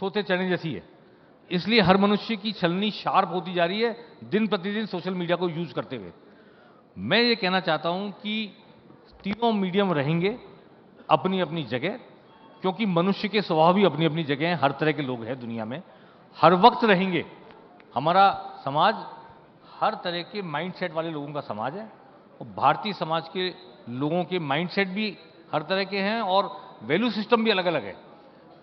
थोथे चने जैसी है। इसलिए हर मनुष्य की छलनी शार्प होती जा रही है दिन प्रतिदिन सोशल मीडिया को यूज करते हुए। मैं ये कहना चाहता हूं कि तीनों मीडियम रहेंगे अपनी अपनी जगह, क्योंकि मनुष्य के स्वभाव भी अपनी अपनी जगह हैं। हर तरह के लोग हैं दुनिया में, हर वक्त रहेंगे। हमारा समाज हर तरह के माइंडसेट वाले लोगों का समाज है, और भारतीय समाज के लोगों के माइंडसेट भी हर तरह के हैं और वैल्यू सिस्टम भी अलग अलग है।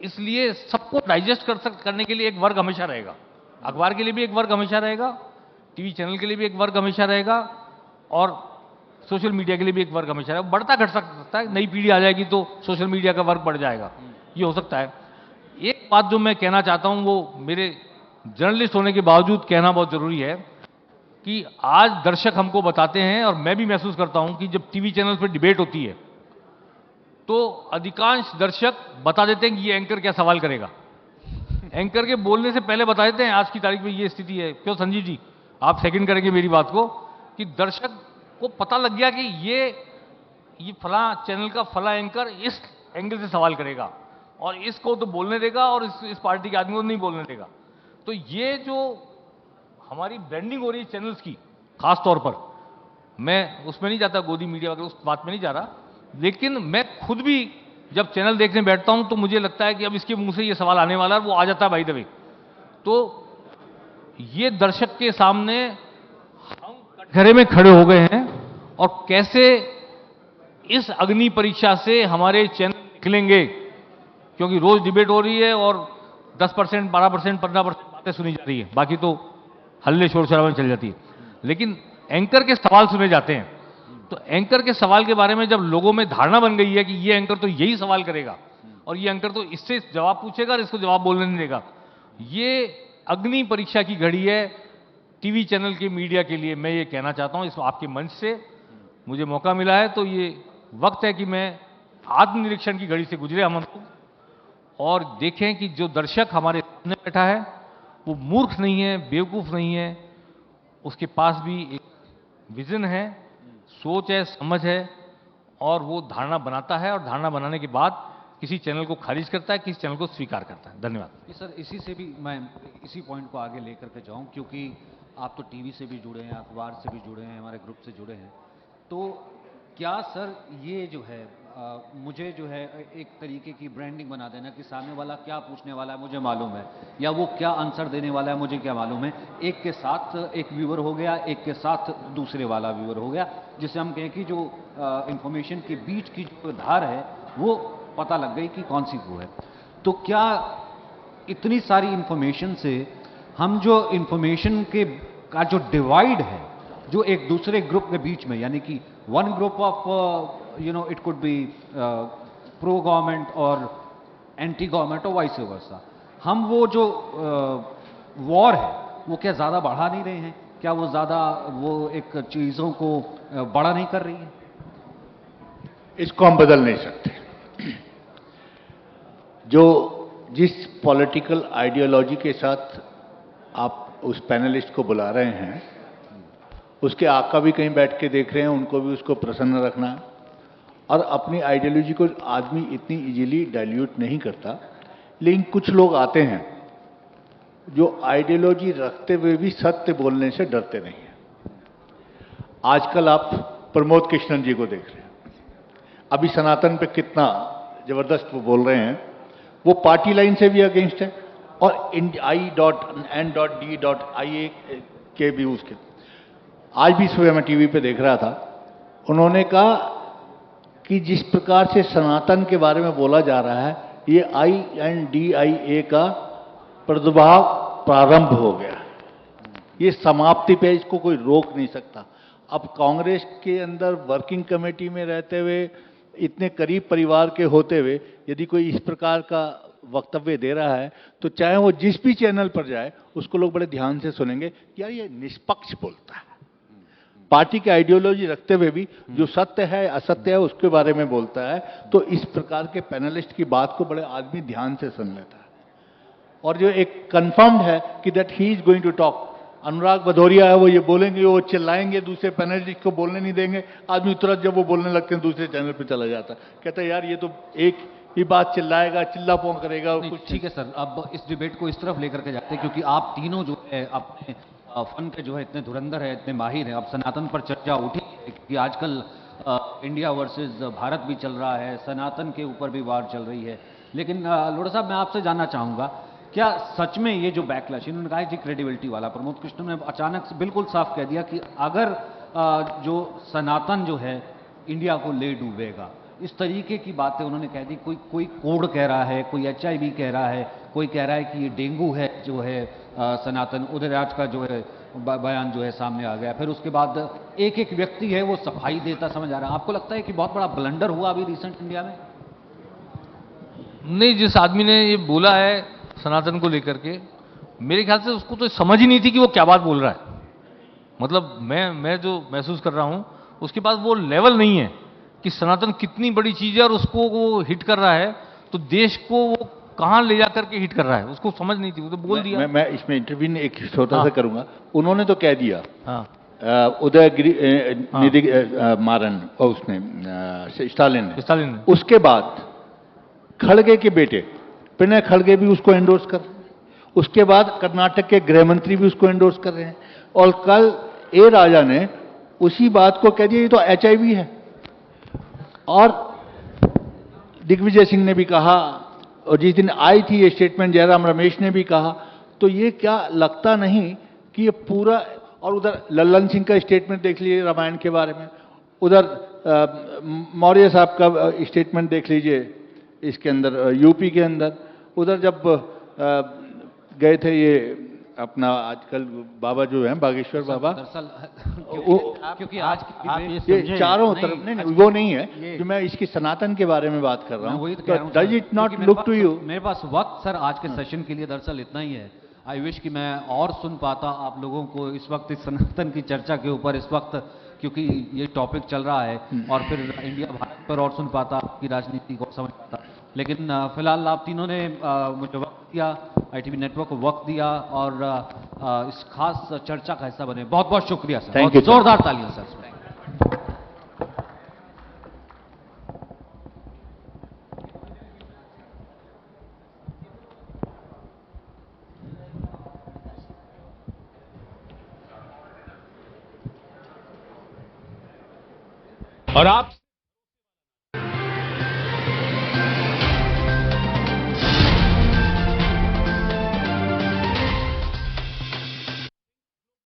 इसलिए सबको डाइजेस्ट करने के लिए एक वर्ग हमेशा रहेगा। अखबार के लिए भी एक वर्ग हमेशा रहेगा, टीवी चैनल के लिए भी एक वर्ग हमेशा रहेगा, और सोशल मीडिया के लिए भी एक वर्ग हमेशा रहेगा। बढ़ता घट सकता है, नई पीढ़ी आ जाएगी तो सोशल मीडिया का वर्ग बढ़ जाएगा, ये हो सकता है। एक बात जो मैं कहना चाहता हूं, वो मेरे जर्नलिस्ट होने के बावजूद कहना बहुत जरूरी है कि आज दर्शक हमको बताते हैं, और मैं भी महसूस करता हूं कि जब टीवी चैनल पर डिबेट होती है तो अधिकांश दर्शक बता देते हैं कि ये एंकर क्या सवाल करेगा। एंकर के बोलने से पहले बता देते हैं आज की तारीख में ये स्थिति है। क्यों संजीव जी, आप सेकंड करेंगे मेरी बात को, कि दर्शक को पता लग गया कि ये फला चैनल का फला एंकर इस एंगल से सवाल करेगा, और इसको तो बोलने देगा और इस पार्टी के आदमी को नहीं बोलने देगा। तो ये जो हमारी ब्रांडिंग हो रही है चैनल्स की, खास तौर पर मैं उसमें नहीं जाता, गोदी मीडिया वगैरह उस बात में नहीं जा रहा, लेकिन मैं खुद भी जब चैनल देखने बैठता हूं तो मुझे लगता है कि अब इसके मुंह से ये सवाल आने वाला है, वो आ जाता है बाय द वे। तो ये दर्शक के सामने हम कटघरे में खड़े हो गए हैं, और कैसे इस अग्नि परीक्षा से हमारे चैनल निकलेंगे, क्योंकि रोज डिबेट हो रही है और 10%, 12%, 15% बातें सुनी जा रही है, बाकी तो हल्ले शोर शराबे में चल जाती है। लेकिन एंकर के सवाल सुने जाते हैं, तो एंकर के सवाल के बारे में जब लोगों में धारणा बन गई है कि ये एंकर तो यही सवाल करेगा, और ये एंकर तो इससे जवाब पूछेगा और इसको जवाब बोलने नहीं देगा, ये अग्नि परीक्षा की घड़ी है टीवी चैनल के मीडिया के लिए। मैं ये कहना चाहता हूं, इसको आपके मंच से मुझे मौका मिला है, तो ये वक्त है कि मैं आत्मनिरीक्षण की घड़ी से गुजरे हम लोग, और देखें कि जो दर्शक हमारे सामने बैठा है वो मूर्ख नहीं है, बेवकूफ नहीं है, उसके पास भी एक विजन है, सोच है, समझ है, और वो धारणा बनाता है, और धारणा बनाने के बाद किसी चैनल को खारिज करता है, किसी चैनल को स्वीकार करता है। धन्यवाद। सर, इसी से भी मैं इसी पॉइंट को आगे लेकर के जाऊं, क्योंकि आप तो टीवी से भी जुड़े हैं, अखबार से भी जुड़े हैं, हमारे ग्रुप से जुड़े हैं, तो क्या सर ये जो है मुझे जो है एक तरीके की ब्रांडिंग बना देना कि सामने वाला क्या पूछने वाला है मुझे मालूम है, या वो क्या आंसर देने वाला है मुझे क्या मालूम है, एक के साथ एक व्यूअर हो गया, एक के साथ दूसरे वाला व्यूअर हो गया, जिससे हम कहें कि जो इंफॉर्मेशन के बीच की जो धार है वो पता लग गई कि कौन सी वो है। तो क्या इतनी सारी इंफॉर्मेशन से हम जो इंफॉर्मेशन के का जो डिवाइड है जो एक दूसरे ग्रुप के बीच में, यानी कि one group of it could be pro government और एंटी गवर्नमेंट और वाइस वर्सा, हम वो जो वॉर है वो क्या ज़्यादा बढ़ा नहीं रहे हैं? क्या वो ज़्यादा वो एक चीज़ों को बड़ा नहीं कर रही है? इसको हम बदल नहीं सकते। जो जिस पॉलिटिकल आइडियोलॉजी के साथ आप उस पैनलिस्ट को बुला रहे हैं, उसके आका भी कहीं बैठ के देख रहे हैं, उनको भी उसको प्रसन्न रखना है, और अपनी आइडियोलॉजी को आदमी इतनी इजीली डाइल्यूट नहीं करता। लेकिन कुछ लोग आते हैं जो आइडियोलॉजी रखते हुए भी सत्य बोलने से डरते नहीं हैं। आजकल आप प्रमोद कृष्णन जी को देख रहे हैं, अभी सनातन पे कितना जबरदस्त वो बोल रहे हैं, वो पार्टी लाइन से भी अगेंस्ट है, और I.N.D.IA के भी उसके। आज भी सुबह मैं टीवी पे देख रहा था, उन्होंने कहा कि जिस प्रकार से सनातन के बारे में बोला जा रहा है, ये INDIA का प्रादुर्भाव प्रारंभ हो गया, ये समाप्ति पे, इसको कोई रोक नहीं सकता। अब कांग्रेस के अंदर वर्किंग कमेटी में रहते हुए, इतने करीब परिवार के होते हुए, यदि कोई इस प्रकार का वक्तव्य दे रहा है, तो चाहे वो जिस भी चैनल पर जाए उसको लोग बड़े ध्यान से सुनेंगे कि यार ये निष्पक्ष बोलता है, पार्टी की आइडियोलॉजी रखते हुए भी जो सत्य है असत्य है उसके बारे में बोलता है। तो इस प्रकार के पैनलिस्ट की बात को बड़े आदमी ध्यान से सुन लेता है, और जो एक कंफर्म्ड है कि that he is going to talk, Anurag Bhadauria है, वो ये बोलेंगे, वो चिल्लाएंगे, दूसरे पैनलिस्ट को बोलने नहीं देंगे, आदमी तुरंत जब वो बोलने लगते हैं दूसरे चैनल पे चला जाता है, कहता है यार ये तो एक ये बात चिल्लाएगा, चिल्ला पोंग करेगा और नहीं, कुछ ठीक है सर, अब इस डिबेट को इस तरफ लेकर के जाते हैं क्योंकि आप तीनों जो है अपने फन के जो है इतने धुरंधर है, इतने माहिर हैं। अब सनातन पर चर्चा उठी है कि आजकल इंडिया वर्सेस भारत भी चल रहा है, सनातन के ऊपर भी वार चल रही है। लेकिन लोढ़ा साहब, मैं आपसे जानना चाहूँगा, क्या सच में ये जो बैकलैश, इन्होंने कहा जी क्रेडिबिलिटी वाला, प्रमोद कृष्ण ने अचानक से बिल्कुल साफ कह दिया कि अगर जो सनातन जो है इंडिया को ले डूबेगा, इस तरीके की बातें उन्होंने कह दी। कोई कोड कह रहा है, कोई HIV कह रहा है, कोई कह रहा है कि ये डेंगू है जो है सनातन। उदयराज का जो है बयान जो है सामने आ गया। फिर उसके बाद एक एक व्यक्ति है वो सफाई देता समझ आ रहा है। आपको लगता है कि बहुत बड़ा ब्लंडर हुआ अभी रिसेंट इंडिया में? नहीं, जिस आदमी ने ये बोला है सनातन को लेकर के, मेरे ख्याल से उसको तो समझ ही नहीं थी कि वो क्या बात बोल रहा है। मतलब मैं जो महसूस कर रहा हूं, उसके पास वो लेवल नहीं है कि सनातन कितनी बड़ी चीज है और उसको वो हिट कर रहा है तो देश को वो कहां ले जाकर के हिट कर रहा है, उसको समझ नहीं थी, वो तो बोल दिया। मैं इसमें इंटरव्यू एक छोटा सा हाँ। करूंगा। उन्होंने तो कह दिया, हाँ, उदयगिरी हाँ। निधि मारन और उसने स्टालिन ने। ने उसके बाद खड़गे के बेटे पिनय खड़गे भी उसको एंडोर्स कर रहे हैं। उसके बाद कर्नाटक के गृह मंत्री भी उसको एंडोर्स कर रहे हैं। और कल ए राजा ने उसी बात को कह दिया ये तो HIV है। और दिग्विजय सिंह ने भी कहा, और जिस दिन आई थी ये स्टेटमेंट जयराम रमेश ने भी कहा। तो ये क्या लगता नहीं कि ये पूरा, और उधर लल्लन सिंह का स्टेटमेंट देख लीजिए रामायण के बारे में, उधर मौर्य साहब का स्टेटमेंट देख लीजिए इसके अंदर यूपी के अंदर। उधर जब गए थे ये अपना आजकल बाबा जो है बागेश्वर बाबा, दरअसल क्योंकि आज की debate- ये चारों तरफ नहीं, वो नहीं है जो मैं इसकी सनातन के बारे में बात कर रहा मैं हूँ। वही तो कह रहा हूँ डज सर, इट नॉट क्योंकि लुक टू यू? मेरे पास वक्त सर आज के सेशन के लिए दरअसल इतना ही है। आई विश कि मैं और सुन पाता आप लोगों को इस वक्त इस सनातन की चर्चा के ऊपर, इस वक्त क्योंकि ये टॉपिक चल रहा है, और फिर इंडिया भारत पर और सुन पाता, आपकी राजनीति को समझ पाता। लेकिन फिलहाल आप तीनों ने मुझे वक्त दिया, ITV नेटवर्क को वक्त दिया और इस खास चर्चा का हिस्सा बने। बहुत बहुत शुक्रिया सर, Thank बहुत you, sir. जोरदार तालियां सर। और आप